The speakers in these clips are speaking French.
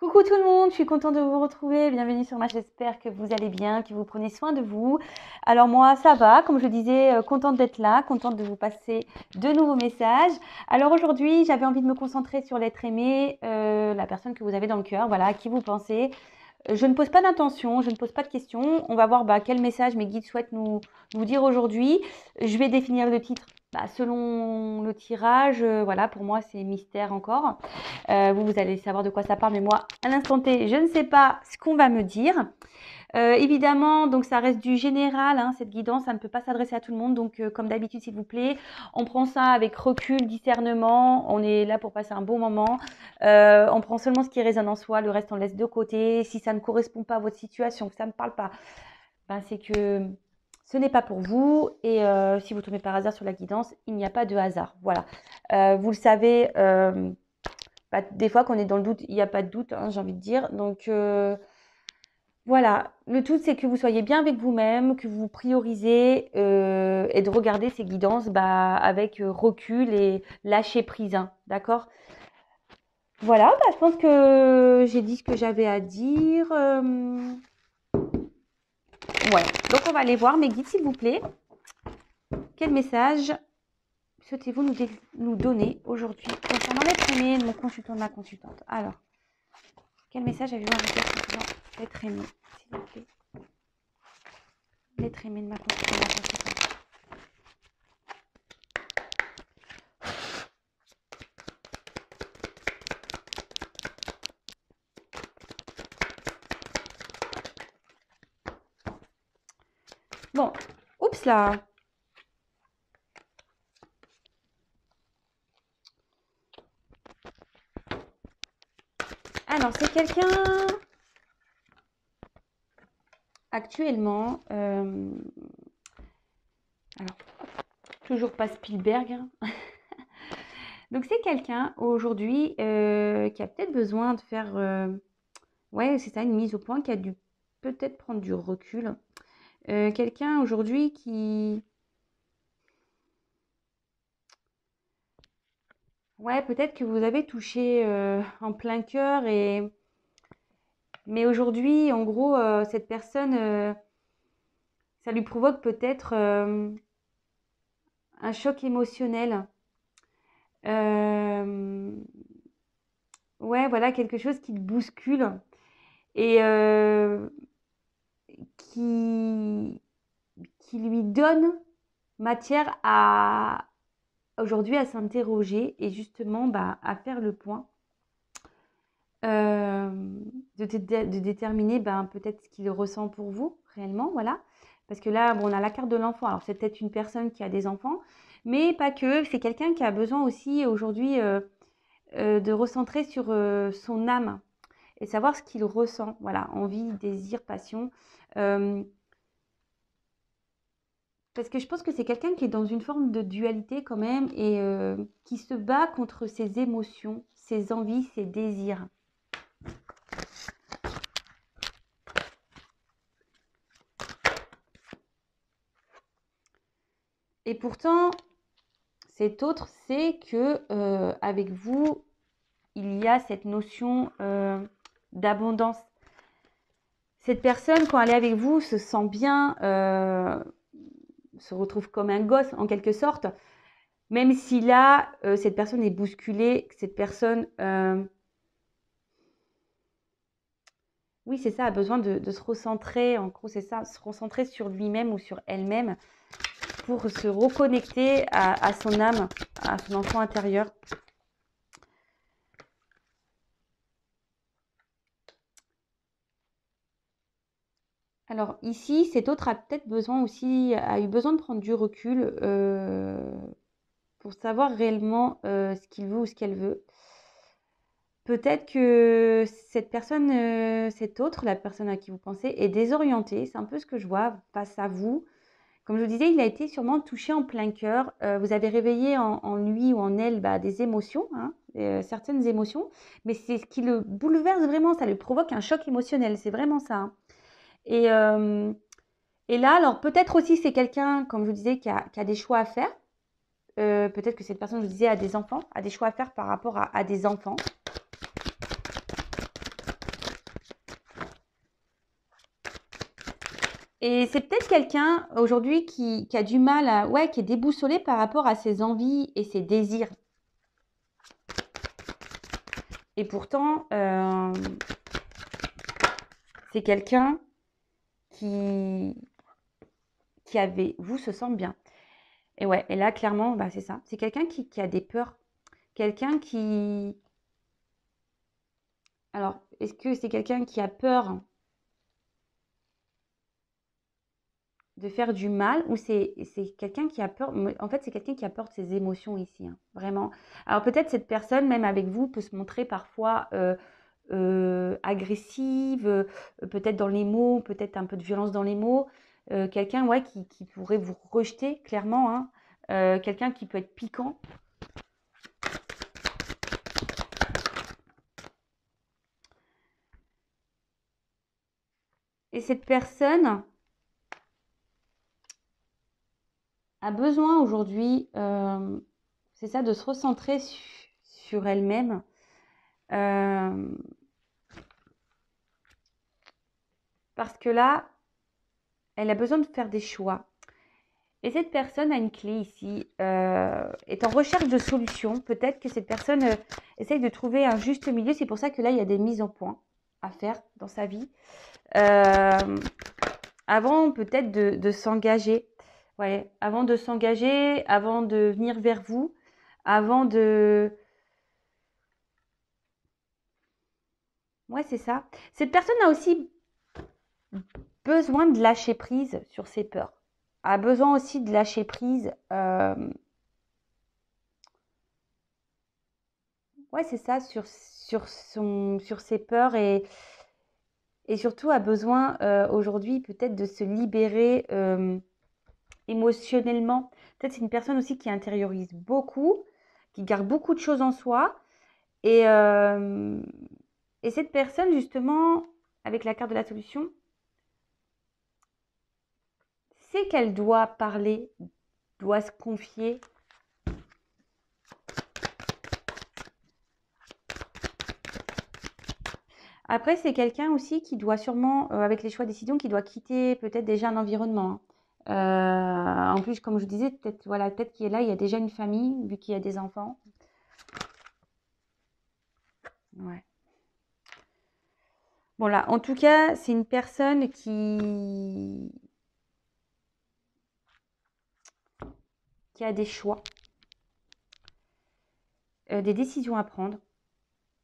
Coucou tout le monde, je suis contente de vous retrouver. Bienvenue sur ma chaîne, j'espère que vous allez bien, que vous prenez soin de vous. Alors moi, ça va, comme je le disais, contente d'être là, contente de vous passer de nouveaux messages. Alors aujourd'hui, j'avais envie de me concentrer sur l'être aimé, la personne que vous avez dans le cœur, voilà, à qui vous pensez. Je ne pose pas d'intention, je ne pose pas de questions. On va voir quel message mes guides souhaitent nous dire aujourd'hui. Je vais définir le titre selon le tirage. Voilà, pour moi, c'est mystère encore. Vous allez savoir de quoi ça parle, mais moi, à l'instant T, je ne sais pas ce qu'on va me dire. Évidemment, donc ça reste du général, hein, cette guidance, ça ne peut pas s'adresser à tout le monde. Donc, comme d'habitude, s'il vous plaît, on prend ça avec recul, discernement. On est là pour passer un bon moment. On prend seulement ce qui résonne en soi, le reste on laisse de côté. Si ça ne correspond pas à votre situation, que ça ne parle pas, c'est que ce n'est pas pour vous. Et si vous tombez par hasard sur la guidance, il n'y a pas de hasard. Voilà. Vous le savez, des fois qu'on est dans le doute, il n'y a pas de doute, hein, j'ai envie de dire. Donc voilà, le tout c'est que vous soyez bien avec vous-même, que vous priorisez et de regarder ces guidances avec recul et lâcher prise, hein, d'accord? Voilà, je pense que j'ai dit ce que j'avais à dire. Ouais, donc on va aller voir mes guides, s'il vous plaît. Quel message souhaitez-vous nous donner aujourd'hui concernant l'être aimé de mon consultant, de ma consultante? Alors, quel message avez-vous à me dire concernant l'être aimé, s'il vous plaît? L'être aimé de ma consultante, de ma consultante. Bon, oups là. Alors, c'est quelqu'un actuellement. Alors, toujours pas Spielberg. Hein. Donc, c'est quelqu'un aujourd'hui qui a peut-être besoin de faire. Ouais, c'est ça, une mise au point, qui a dû peut-être prendre du recul. Quelqu'un aujourd'hui qui. Ouais, peut-être que vous avez touché en plein cœur mais aujourd'hui, en gros, cette personne, ça lui provoque peut-être un choc émotionnel. Euh, ouais, voilà, quelque chose qui le bouscule et qui, qui lui donne matière à aujourd'hui à s'interroger et justement à faire le point. De déterminer peut-être ce qu'il ressent pour vous réellement, voilà. Parce que là, on a la carte de l'enfant. Alors, c'est peut-être une personne qui a des enfants, mais pas que. C'est quelqu'un qui a besoin aussi aujourd'hui de recentrer sur son âme et savoir ce qu'il ressent. Voilà, envie, désir, passion. Euh, Parce que je pense que c'est quelqu'un qui est dans une forme de dualité quand même et qui se bat contre ses émotions, ses envies, ses désirs. Et pourtant, cet autre sait que avec vous, il y a cette notion d'abondance. Cette personne, quand elle est avec vous, se sent bien, se retrouve comme un gosse en quelque sorte, même si là, cette personne est bousculée, cette personne, oui, c'est ça, a besoin de se recentrer, en gros, c'est ça, se recentrer sur lui-même ou sur elle-même pour se reconnecter à son âme, à son enfant intérieur. Alors ici, cet autre a peut-être besoin aussi, a eu besoin de prendre du recul pour savoir réellement ce qu'il veut ou ce qu'elle veut. Peut-être que cette personne, cette autre, la personne à qui vous pensez, est désorientée. C'est un peu ce que je vois face à vous. Comme je vous disais, il a été sûrement touché en plein cœur. Vous avez réveillé en lui ou en elle des émotions, hein, certaines émotions. Mais c'est ce qui le bouleverse vraiment, ça lui provoque un choc émotionnel. C'est vraiment ça. Hein. Et, et là, alors peut-être aussi c'est quelqu'un, comme je vous disais, qui a des choix à faire. Peut-être que cette personne, je vous disais, a des enfants, a des choix à faire par rapport à des enfants. Et c'est peut-être quelqu'un aujourd'hui qui a du mal à, ouais, qui est déboussolé par rapport à ses envies et ses désirs. Et pourtant, c'est quelqu'un qui avait, vous se sent bien. Et ouais, et là, clairement, bah, c'est ça. C'est quelqu'un qui a des peurs. Quelqu'un qui... Alors, est-ce que c'est quelqu'un qui a peur de faire du mal ou c'est quelqu'un qui a peur... En fait, c'est quelqu'un qui a peur de ses émotions ici, hein, vraiment. Alors, peut-être cette personne, même avec vous, peut se montrer parfois agressive, peut-être dans les mots, peut-être un peu de violence dans les mots. Quelqu'un, ouais, qui pourrait vous rejeter, clairement, hein. Quelqu'un qui peut être piquant. Et cette personne a besoin aujourd'hui, c'est ça, de se recentrer sur elle-même. Parce que là, elle a besoin de faire des choix. Et cette personne a une clé ici, est en recherche de solutions. Peut-être que cette personne essaye de trouver un juste milieu. C'est pour ça que là, il y a des mises au point à faire dans sa vie. Avant peut-être de s'engager. Ouais, avant de s'engager, avant de venir vers vous, avant de... Ouais, c'est ça. Cette personne a aussi besoin de lâcher prise sur ses peurs. A besoin aussi de lâcher prise. Ouais, c'est ça, sur ses peurs et surtout a besoin aujourd'hui peut-être de se libérer émotionnellement. Peut-être c'est une personne aussi qui intériorise beaucoup, qui garde beaucoup de choses en soi. Et, euh, et cette personne, justement, avec la carte de la solution, c'est qu'elle doit parler, doit se confier. Après, c'est quelqu'un aussi qui doit sûrement, avec les choix de décision, qui doit quitter peut-être déjà un environnement, hein. En plus, comme je disais, peut-être voilà, peut-être qu'il est là, il y a déjà une famille, vu qu'il y a des enfants. Ouais. Bon là, en tout cas, c'est une personne qui a des choix, des décisions à prendre.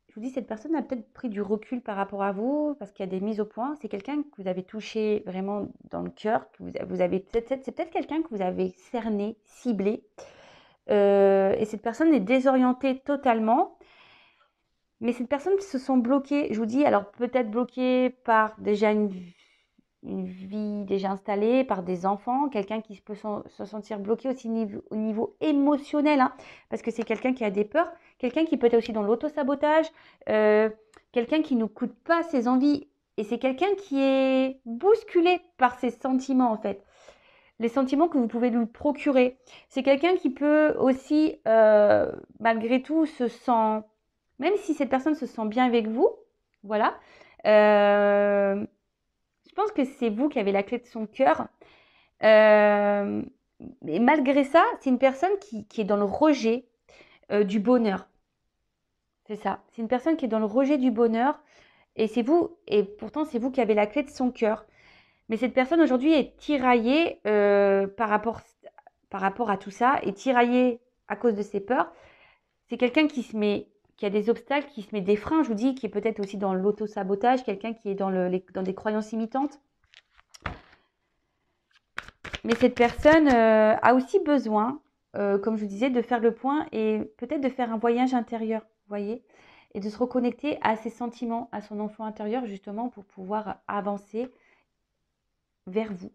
Je vous dis, cette personne a peut-être pris du recul par rapport à vous parce qu'il y a des mises au point. C'est quelqu'un que vous avez touché vraiment dans le cœur, que vous avez c'est peut-être quelqu'un que vous avez cerné, ciblé. Et cette personne est désorientée totalement. Mais cette personne se sent bloquée, je vous dis, alors peut-être bloquée par déjà une vie déjà installée, par des enfants, quelqu'un qui peut se sentir bloqué aussi au niveau émotionnel, hein, parce que c'est quelqu'un qui a des peurs, quelqu'un qui peut être aussi dans l'autosabotage, euh, quelqu'un qui ne coûte pas ses envies, et c'est quelqu'un qui est bousculé par ses sentiments en fait, les sentiments que vous pouvez lui procurer. C'est quelqu'un qui peut aussi, malgré tout, même si cette personne se sent bien avec vous, voilà, euh, je pense que c'est vous qui avez la clé de son cœur. Et malgré ça, c'est une personne qui est dans le rejet du bonheur. C'est ça. C'est une personne qui est dans le rejet du bonheur. Et c'est vous, et pourtant c'est vous qui avez la clé de son cœur. Mais cette personne aujourd'hui est tiraillée par rapport à tout ça, est tiraillée à cause de ses peurs. C'est quelqu'un qui a des obstacles, qui se met des freins, je vous dis, qui est peut-être aussi dans l'auto-sabotage, quelqu'un qui est dans des croyances imitantes. Mais cette personne a aussi besoin, comme je vous disais, de faire le point et peut-être de faire un voyage intérieur, vous voyez, et de se reconnecter à ses sentiments, à son enfant intérieur, justement, pour pouvoir avancer vers vous,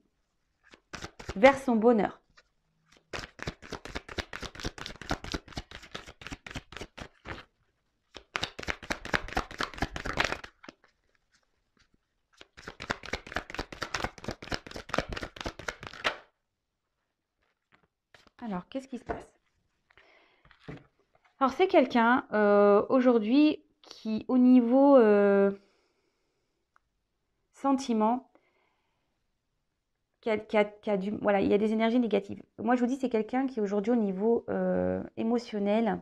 vers son bonheur. Alors, qu'est-ce qui se passe? Alors, c'est quelqu'un aujourd'hui qui, au niveau sentiment, voilà, il y a des énergies négatives. Moi, je vous dis, c'est quelqu'un qui aujourd'hui, au niveau émotionnel,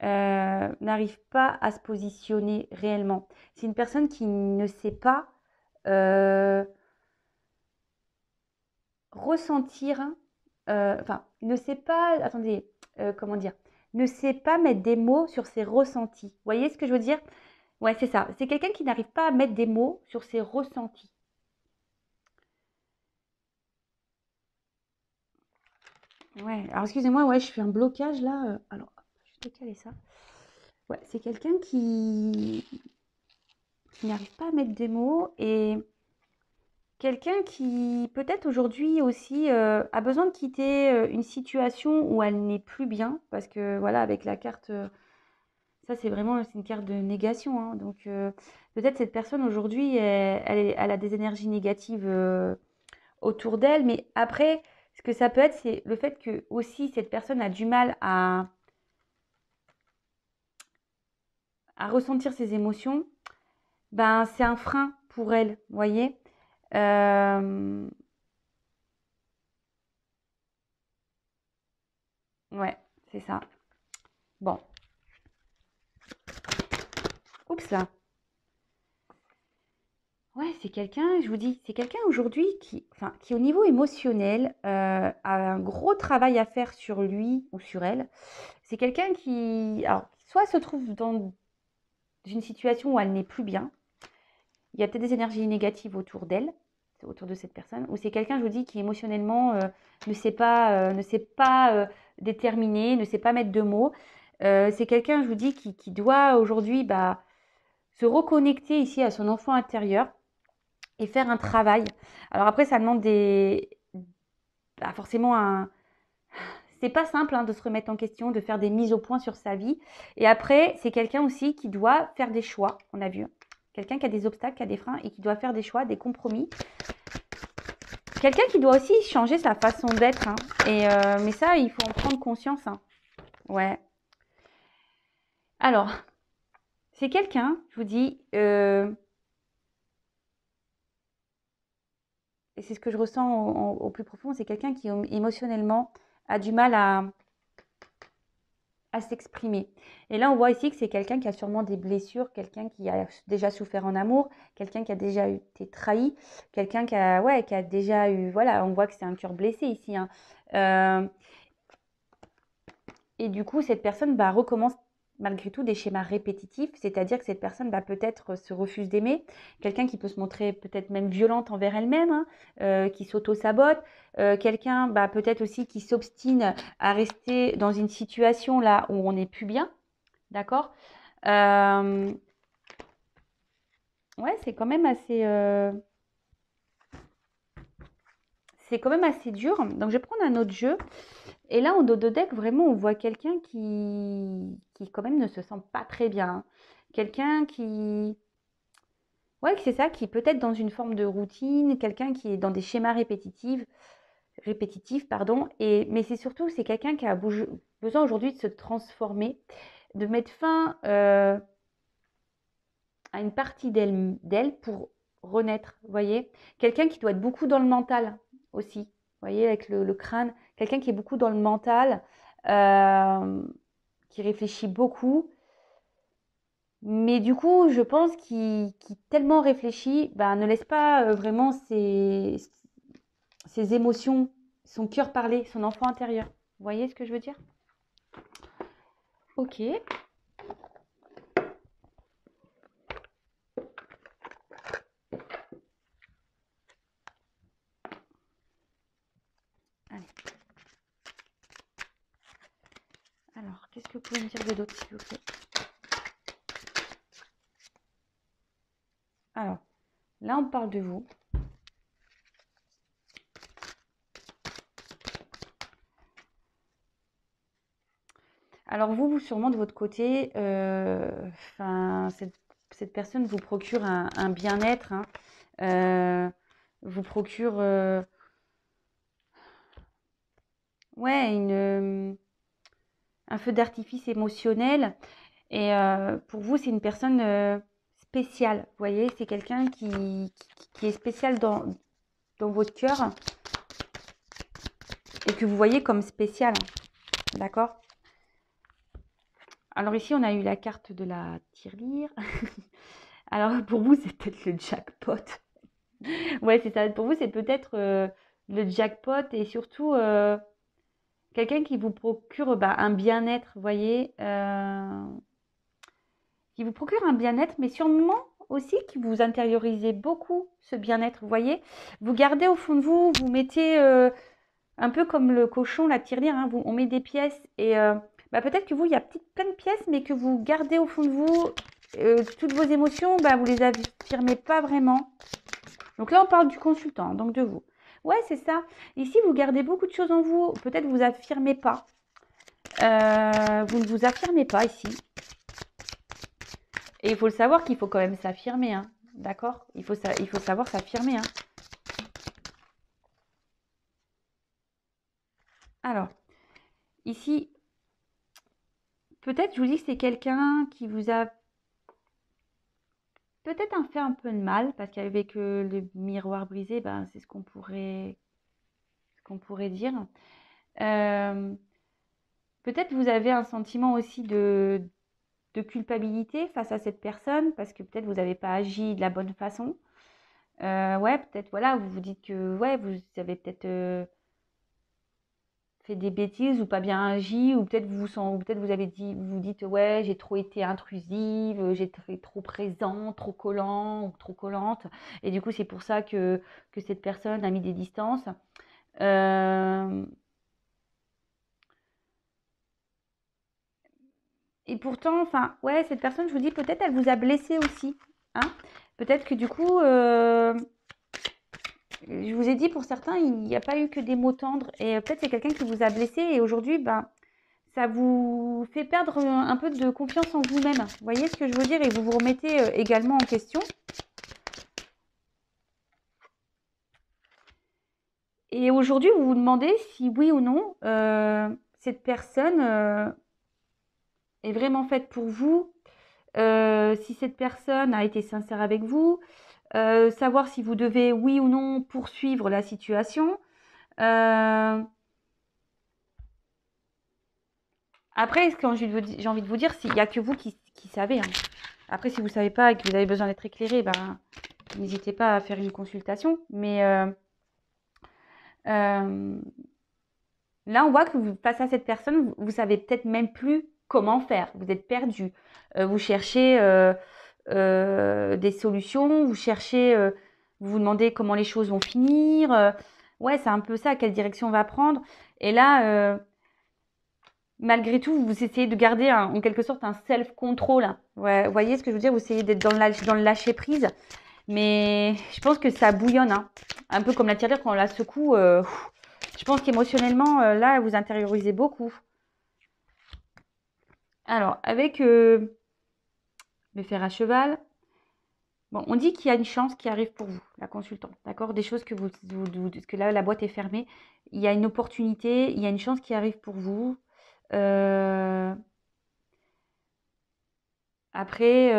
n'arrive pas à se positionner réellement. C'est une personne qui ne sait pas ressentir, enfin, ne sait pas, attendez, comment dire, ne sait pas mettre des mots sur ses ressentis. Vous voyez ce que je veux dire? Ouais, c'est ça. C'est quelqu'un qui n'arrive pas à mettre des mots sur ses ressentis. Ouais, alors excusez-moi, ouais, je fais un blocage là. Alors, je vais juste caler ça. Ouais, c'est quelqu'un qui n'arrive pas à mettre des mots et quelqu'un qui peut-être aujourd'hui aussi a besoin de quitter une situation où elle n'est plus bien parce que voilà, avec la carte, ça c'est vraiment c'est une carte de négation, hein. Donc peut-être cette personne aujourd'hui, elle a des énergies négatives autour d'elle, mais après, ce que ça peut être, c'est le fait que aussi cette personne a du mal à ressentir ses émotions. Ben, c'est un frein pour elle, vous voyez. Euh, ouais, c'est ça. Bon, oups là. Ouais, c'est quelqu'un, je vous dis, c'est quelqu'un aujourd'hui enfin, qui au niveau émotionnel a un gros travail à faire sur lui ou sur elle. C'est quelqu'un qui, alors, soit se trouve dans une situation où elle n'est plus bien, il y a peut-être des énergies négatives autour d'elle, autour de cette personne, ou c'est quelqu'un, je vous dis, qui émotionnellement ne sait pas déterminer, ne sait pas mettre de mots. C'est quelqu'un, je vous dis, qui doit aujourd'hui bah, se reconnecter ici à son enfant intérieur et faire un travail. Alors après, ça demande bah, forcément un... C'est pas simple hein, de se remettre en question, de faire des mises au point sur sa vie. Et après, c'est quelqu'un aussi qui doit faire des choix, on a vu. Quelqu'un qui a des obstacles, qui a des freins et qui doit faire des choix, des compromis. Quelqu'un qui doit aussi changer sa façon d'être, hein. Mais ça, il faut en prendre conscience, hein. Ouais. Alors, c'est quelqu'un, je vous dis, et c'est ce que je ressens au plus profond, c'est quelqu'un qui émotionnellement a du mal à s'exprimer. Et là, on voit ici que c'est quelqu'un qui a sûrement des blessures, quelqu'un qui a déjà souffert en amour, quelqu'un qui a déjà été trahi, quelqu'un ouais, qui a déjà eu, voilà, on voit que c'est un cœur blessé ici, hein. Euh, Et du coup, cette personne bah, recommence malgré tout des schémas répétitifs, c'est-à-dire que cette personne bah, peut-être se refuse d'aimer, quelqu'un qui peut se montrer peut-être même violente envers elle-même, hein, qui s'auto-sabote, quelqu'un bah, peut-être aussi qui s'obstine à rester dans une situation là où on n'est plus bien, d'accord. Ouais, c'est quand même assez dur. Donc je vais prendre un autre jeu. Et là, en dos de deck, vraiment, on voit quelqu'un qui quand même ne se sent pas très bien, hein. Quelqu'un qui... Ouais, c'est ça, qui peut être dans une forme de routine, quelqu'un qui est dans des schémas répétitifs, pardon. Mais c'est surtout, c'est quelqu'un qui a besoin aujourd'hui de se transformer, de mettre fin à une partie d'elle pour renaître, vous voyez. Quelqu'un qui doit être beaucoup dans le mental aussi, vous voyez, avec le crâne. Quelqu'un qui est beaucoup dans le mental, euh, qui réfléchit beaucoup. Mais du coup, je pense qu'il tellement réfléchit, bah, ne laisse pas vraiment ses émotions, son cœur parler, son enfant intérieur. Vous voyez ce que je veux dire? Ok. Allez. Alors, qu'est-ce que vous pouvez me dire de d'autre, s'il vous plaît? Alors, là, on parle de vous. Alors vous sûrement de votre côté, enfin, cette personne vous procure un bien-être, hein, vous procure, ouais, un feu d'artifice émotionnel. Et pour vous, c'est une personne spéciale. Vous voyez, c'est quelqu'un qui est spécial dans votre cœur. et que vous voyez comme spécial. D'accord? Alors ici, on a eu la carte de la tirelire. Alors pour vous, c'est peut-être le jackpot. Ouais, c'est ça. Pour vous, c'est peut-être le jackpot et surtout quelqu'un qui vous procure un bien-être, vous voyez, qui vous procure un bien-être, mais sûrement aussi qui vous intériorisez beaucoup ce bien-être, vous voyez. Vous gardez au fond de vous, vous mettez un peu comme le cochon, la tirelire, hein, on met des pièces et peut-être que vous, il y a plein de pièces, mais que vous gardez au fond de vous toutes vos émotions, vous les affirmez pas vraiment. Donc là, on parle du consultant, donc de vous. Ouais, c'est ça. Ici, vous gardez beaucoup de choses en vous. Peut-être vous affirmez pas. Vous ne vous affirmez pas ici. Et il faut le savoir qu'il faut quand même s'affirmer. Hein. D'accord? Il faut savoir s'affirmer. Hein. Alors, ici, peut-être, je vous dis que c'est quelqu'un qui vous a peut-être fait un peu de mal, parce qu'avec le miroir brisé, c'est ce qu'on pourrait dire. Peut-être vous avez un sentiment aussi de culpabilité face à cette personne, parce que peut-être vous n'avez pas agi de la bonne façon. Ouais, peut-être, voilà, vous vous dites que ouais, vous avez peut-être fait des bêtises ou pas bien agi, ou peut-être vous avez dit, vous dites ouais, j'ai trop été intrusive, j'ai été trop présent, trop collant ou trop collante, et du coup c'est pour ça que cette personne a mis des distances. Et pourtant, enfin, ouais, cette personne, je vous dis, peut-être elle vous a blessé aussi. Hein. Peut-être que du coup, je vous ai dit, pour certains, il n'y a pas eu que des mots tendres. Et peut-être c'est quelqu'un qui vous a blessé. Et aujourd'hui, ça vous fait perdre un peu de confiance en vous-même. Vous voyez ce que je veux dire? Et vous vous remettez également en question. Et aujourd'hui, vous vous demandez si oui ou non, cette personne est vraiment faite pour vous. Si cette personne a été sincère avec vous. Savoir si vous devez, oui ou non, poursuivre la situation. Après, quand j'ai envie de vous dire, il n'y a que vous qui savez. Hein. Après, si vous ne savez pas et que vous avez besoin d'être éclairé, n'hésitez pas à faire une consultation. Mais là, on voit que face à cette personne, vous ne savez peut-être même plus comment faire. Vous êtes perdu. Vous cherchez des solutions, vous vous demandez comment les choses vont finir. Ouais, c'est un peu ça, quelle direction on va prendre. Et là, malgré tout, vous essayez de garder en quelque sorte un self-control. Ouais, vous voyez ce que je veux dire? Vous essayez d'être dans le lâcher-prise. Mais je pense que ça bouillonne. Hein. Un peu comme la tirelire quand on la secoue. Je pense qu'émotionnellement, là, vous intériorisez beaucoup. Alors, avec le fer à cheval, bon, on dit qu'il y a une chance qui arrive pour vous, la consultante, d'accord? Des choses parce que là, la boîte est fermée. Il y a une opportunité, il y a une chance qui arrive pour vous. Après,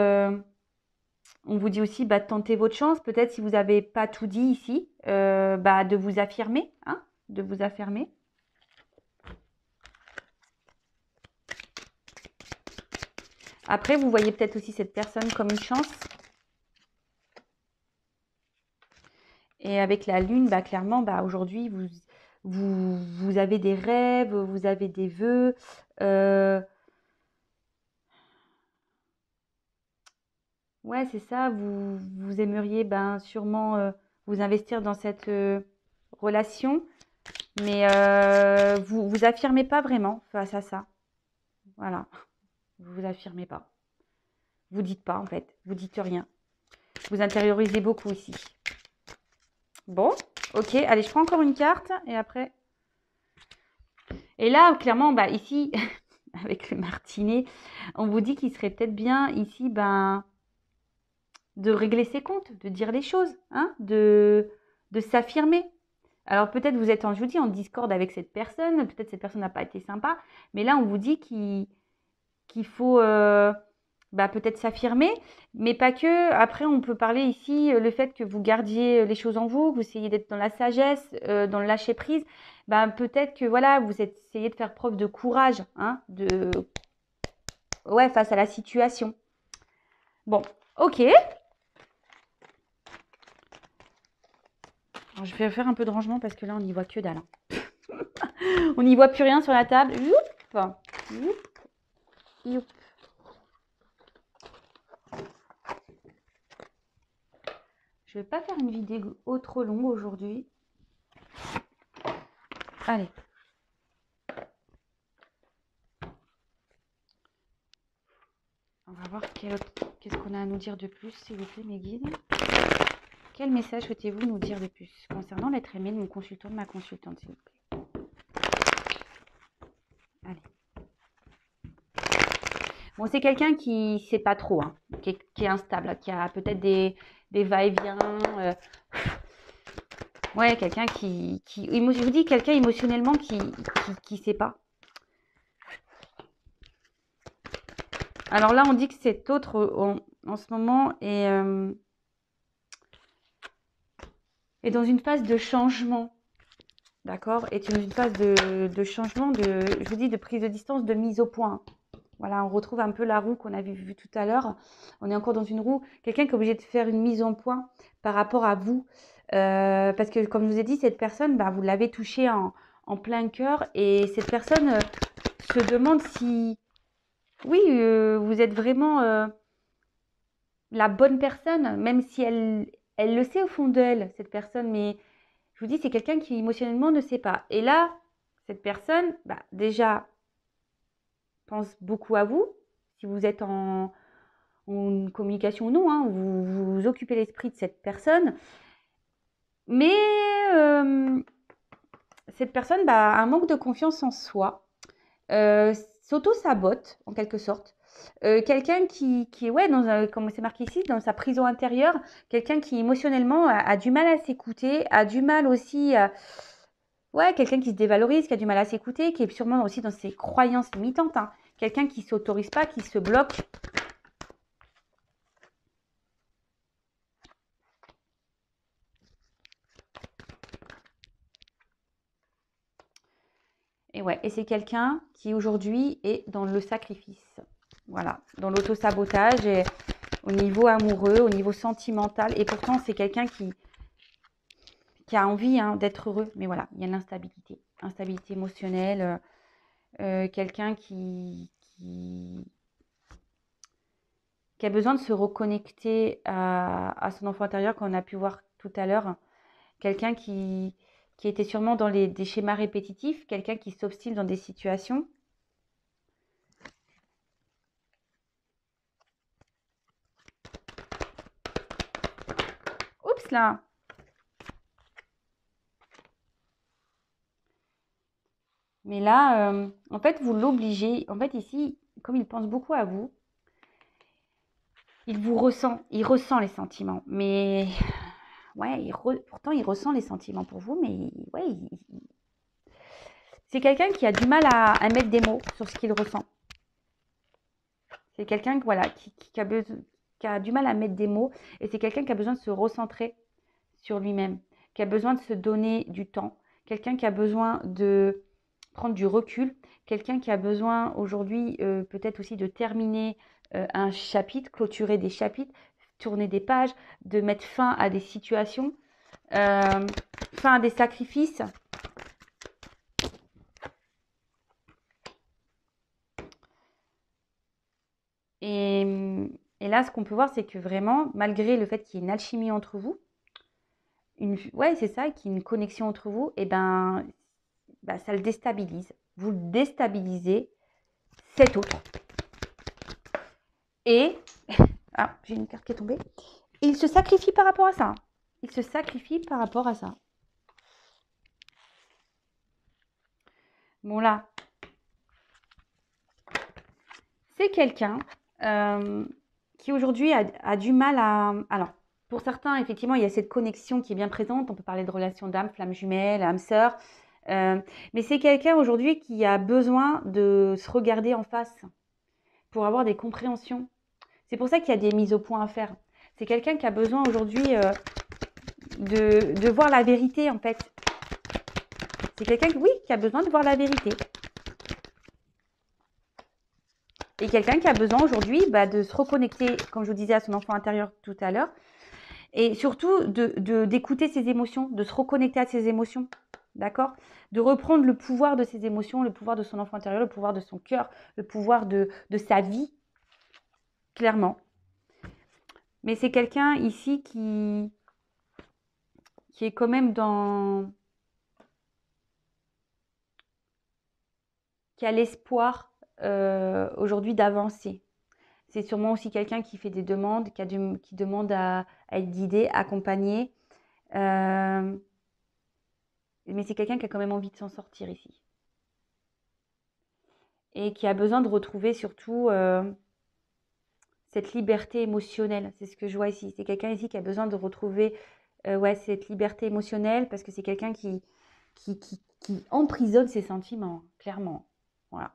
on vous dit aussi, tentez votre chance. Peut-être si vous n'avez pas tout dit ici, de vous affirmer, hein, de vous affirmer. Après, vous voyez peut-être aussi cette personne comme une chance. Et avec la lune, clairement, aujourd'hui, vous avez des rêves, vous avez des vœux. Ouais, c'est ça. Vous aimeriez sûrement vous investir dans cette relation, mais vous affirmez pas vraiment face à ça. Voilà, vous affirmez pas. Vous dites pas en fait, vous dites rien. Vous intériorisez beaucoup ici. Bon, ok, allez, je prends encore une carte et après. Et là, clairement, ici, avec le martinet, on vous dit qu'il serait peut-être bien ici, de régler ses comptes, de dire les choses, hein, de s'affirmer. Alors peut-être vous êtes je vous dis, en discorde avec cette personne, peut-être cette personne n'a pas été sympa, mais là on vous dit qu'il faut bah, peut-être s'affirmer, mais pas que. Après, on peut parler ici, le fait que vous gardiez les choses en vous, que vous essayez d'être dans la sagesse, dans le lâcher prise. Bah, peut-être que voilà, vous essayez de faire preuve de courage, hein, ouais, face à la situation. Bon, ok. Alors, je vais faire un peu de rangement parce que là, on n'y voit que dalle, hein. On n'y voit plus rien sur la table. Youp, youp, youp. Je vais pas faire une vidéo trop longue aujourd'hui. Allez. On va voir qu'est-ce qu'on a à nous dire de plus, s'il vous plaît, mes guides. Quel message souhaitez-vous nous dire de plus concernant l'être aimé de mon consultant, de ma consultante, s'il vous plaît? Allez. Bon, c'est quelqu'un qui ne sait pas trop, hein, qui est instable, qui a peut-être des va-et-vient. Ouais, quelqu'un je vous dis, quelqu'un émotionnellement qui sait pas. Alors là, on dit que cet autre, en ce moment, est dans une phase de changement. D'accord? Est dans une phase de changement, je vous dis, de prise de distance, de mise au point. Voilà, on retrouve un peu la roue qu'on avait vue tout à l'heure. On est encore dans une roue. Quelqu'un qui est obligé de faire une mise en point par rapport à vous. Parce que, comme je vous ai dit, cette personne, bah, vous l'avez touchée en plein cœur. Et cette personne se demande si, oui, vous êtes vraiment la bonne personne, même si elle le sait au fond d'elle, cette personne. Mais je vous dis, c'est quelqu'un qui émotionnellement ne sait pas. Et là, cette personne, bah, déjà, pense beaucoup à vous. Si vous êtes en communication ou non, hein, vous occupez l'esprit de cette personne. Mais cette personne bah, a un manque de confiance en soi, s'auto-sabote en quelque sorte. Quelqu'un qui est, ouais, comme c'est marqué ici, dans sa prison intérieure, quelqu'un qui émotionnellement a du mal à s'écouter, a du mal aussi ouais, quelqu'un qui se dévalorise, qui a du mal à s'écouter, qui est sûrement aussi dans ses croyances limitantes, hein. Quelqu'un qui ne s'autorise pas, qui se bloque. Et ouais, et c'est quelqu'un qui aujourd'hui est dans le sacrifice. Voilà, dans l'auto-sabotage et au niveau amoureux, au niveau sentimental. Et pourtant, c'est quelqu'un qui a envie hein, d'être heureux. Mais voilà, il y a l'instabilité. Instabilité émotionnelle. Quelqu'un qui a besoin de se reconnecter à son enfant intérieur, qu'on a pu voir tout à l'heure. Quelqu'un qui était sûrement dans des schémas répétitifs. Quelqu'un qui s'obstine dans des situations. Oups là! Mais là, en fait, vous l'obligez. En fait, ici, comme il pense beaucoup à vous, il ressent les sentiments. Mais ouais, pourtant, il ressent les sentiments pour vous, mais ouais, c'est quelqu'un qui a du mal à mettre des mots sur ce qu'il ressent. C'est quelqu'un voilà, qui a du mal à mettre des mots et c'est quelqu'un qui a besoin de se recentrer sur lui-même, qui a besoin de se donner du temps, quelqu'un qui a besoin de prendre du recul, quelqu'un qui a besoin aujourd'hui peut-être aussi de terminer un chapitre, clôturer des chapitres, tourner des pages, de mettre fin à des situations, fin à des sacrifices. Et, et là, ce qu'on peut voir, c'est que vraiment, malgré le fait qu'il y ait une alchimie entre vous, ouais, c'est ça, qu'il y ait une connexion entre vous, et ben, bah, ça le déstabilise. Vous le déstabilisez cet autre. Et, ah, j'ai une carte qui est tombée. Et il se sacrifie par rapport à ça. Il se sacrifie par rapport à ça. Bon là, c'est quelqu'un qui aujourd'hui a du mal à... Alors, pour certains, effectivement, il y a cette connexion qui est bien présente. On peut parler de relation d'âme, flamme jumelle, âme sœur. Mais c'est quelqu'un aujourd'hui qui a besoin de se regarder en face pour avoir des compréhensions C'est pour ça qu'il y a des mises au point à faire. C'est quelqu'un qui a besoin aujourd'hui de voir la vérité, en fait. C'est quelqu'un, oui, qui a besoin de voir la vérité. Et quelqu'un qui a besoin aujourd'hui de se reconnecter, comme je vous disais, à son enfant intérieur tout à l'heure. Et surtout, d'écouter ses émotions, de se reconnecter à ses émotions. D'accord? De reprendre le pouvoir de ses émotions, le pouvoir de son enfant intérieur, le pouvoir de son cœur, le pouvoir de sa vie. Clairement. Mais c'est quelqu'un ici qui est quand même qui a l'espoir aujourd'hui d'avancer. C'est sûrement aussi quelqu'un qui fait des demandes, qui demande à être guidé, accompagné. Mais c'est quelqu'un qui a quand même envie de s'en sortir ici. Et qui a besoin de retrouver surtout cette liberté émotionnelle. C'est ce que je vois ici. C'est quelqu'un ici qui a besoin de retrouver cette liberté émotionnelle parce que c'est quelqu'un qui emprisonne ses sentiments, clairement. Voilà.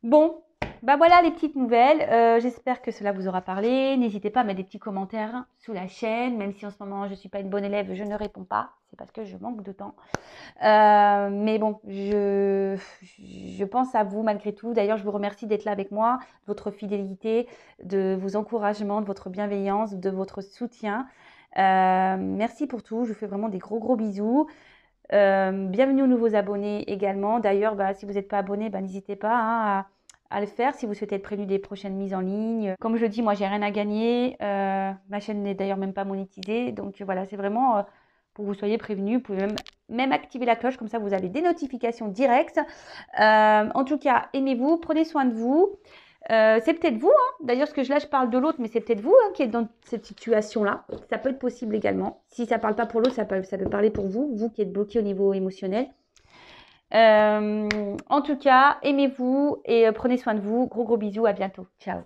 Bon, voilà les petites nouvelles. J'espère que cela vous aura parlé. N'hésitez pas à mettre des petits commentaires sous la chaîne, même si en ce moment je ne suis pas une bonne élève, je ne réponds pas. C'est parce que je manque de temps. Mais bon, je pense à vous malgré tout. D'ailleurs, je vous remercie d'être là avec moi, de votre fidélité, de vos encouragements, de votre bienveillance, de votre soutien. Merci pour tout. Je vous fais vraiment des gros bisous. Bienvenue aux nouveaux abonnés également. D'ailleurs, si vous n'êtes pas abonné, n'hésitez pas à le faire si vous souhaitez être prévenu des prochaines mises en ligne. Comme je dis, moi, j'ai rien à gagner. Ma chaîne n'est d'ailleurs même pas monétisée. Donc voilà, c'est vraiment pour que vous soyez prévenus. Vous pouvez même activer la cloche, comme ça vous avez des notifications directes. En tout cas, aimez-vous, prenez soin de vous. C'est peut-être vous, d'ailleurs, parce que là je parle de l'autre, mais c'est peut-être vous qui êtes dans cette situation-là. Ça peut être possible également. Si ça ne parle pas pour l'autre, ça peut parler pour vous, vous qui êtes bloqué au niveau émotionnel. En tout cas, aimez-vous et prenez soin de vous. Gros bisous, à bientôt. Ciao.